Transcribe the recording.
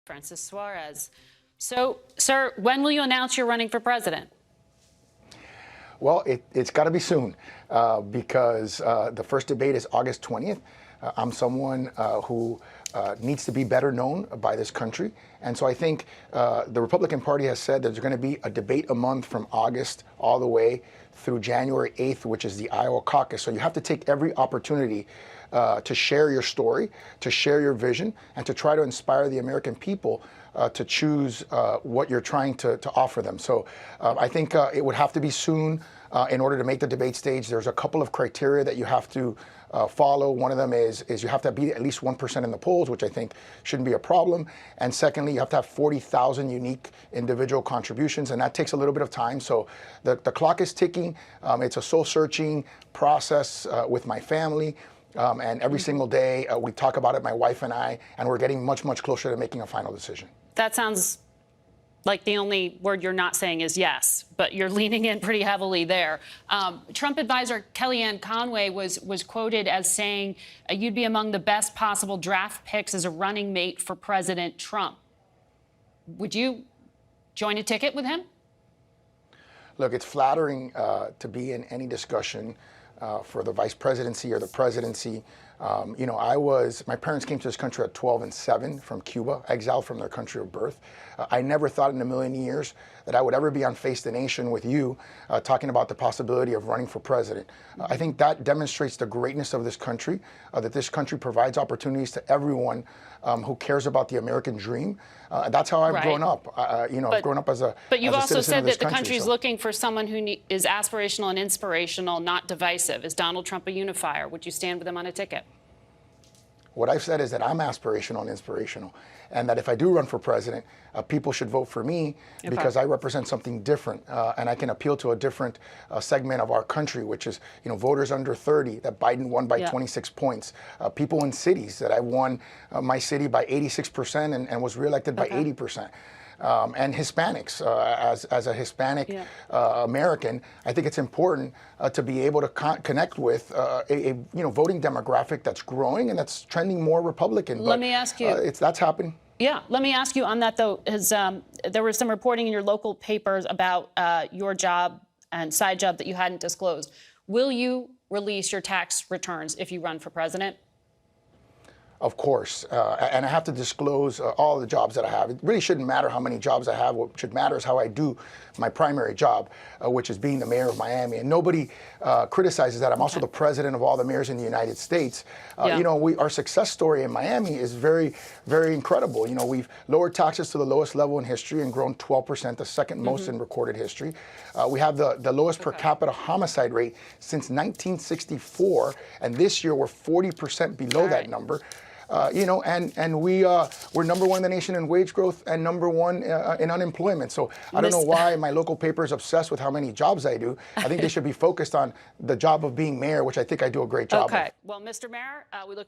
Francis Suarez. So, sir, when will you announce you're running for president? Well, it's got to be soon because the first debate is August 20th. I'm someone who needs to be better known by this country. And so I think the Republican Party has said there's going to be a debate a month from August all the way through January 8th, which is the Iowa caucus. So you have to take every opportunity to share your story, to share your vision, and to try to inspire the American people to choose what you're trying to offer them. So I think it would have to be soon in order to make the debate stage. There's a couple of criteria that you have to follow. One of them is you have to be at least 1% in the polls, which I think shouldn't be a problem. And secondly, you have to have 40,000 unique individual contributions, and that takes a little bit of time. So the clock is ticking. It's a soul-searching process with my family. And every single day we talk about it, my wife and I, and we're getting much, much closer to making a final decision. That sounds like the only word you're not saying is yes, but you're leaning in pretty heavily there. Trump advisor Kellyanne Conway was quoted as saying you'd be among the best possible draft picks as a running mate for President Trump. Would you join a ticket with him? Look, it's flattering to be in any discussion for the vice presidency or the presidency. You know, my parents came to this country at 12 and 7 from Cuba, exiled from their country of birth. I never thought in a million years that I would ever be on Face the Nation with you talking about the possibility of running for president. I think that demonstrates the greatness of this country, that this country provides opportunities to everyone who cares about the American dream. That's how I've grown up. You know, I've grown up as a But you've also said that the country country's looking for someone who is aspirational and inspirational, not divisive. Is Donald Trump a unifier? Would you stand with him on a ticket? What I've said is that I'm aspirational and inspirational, and that if I do run for president, people should vote for me because I represent something different, and I can appeal to a different segment of our country, which is, you know, voters under 30 that Biden won by 26 points, people in cities that I won my city by 86% and was reelected by 80%. And Hispanics. As a Hispanic American, I think it's important to be able to connect with a voting demographic that's growing and that's trending more Republican. Let me ask you. That's happening. Yeah, let me ask you on that though. There was some reporting in your local papers about your job and side job that you hadn't disclosed. Will you release your tax returns if you run for president? Of course, and I have to disclose all the jobs that I have. It really shouldn't matter how many jobs I have. What should matter is how I do my primary job, which is being the mayor of Miami. And nobody criticizes that. I'm also the president of all the mayors in the United States. You know, our success story in Miami is very, very incredible. You know, we've lowered taxes to the lowest level in history and grown 12%, the second most in recorded history. We have the lowest per capita homicide rate since 1964, and this year we're 40% below that number. You know, and we're number one in the nation in wage growth and number one in unemployment. So I don't know why my local paper is obsessed with how many jobs I do. I think they should be focused on the job of being mayor, which I think I do a great job of. Well, Mr. Mayor, we look forward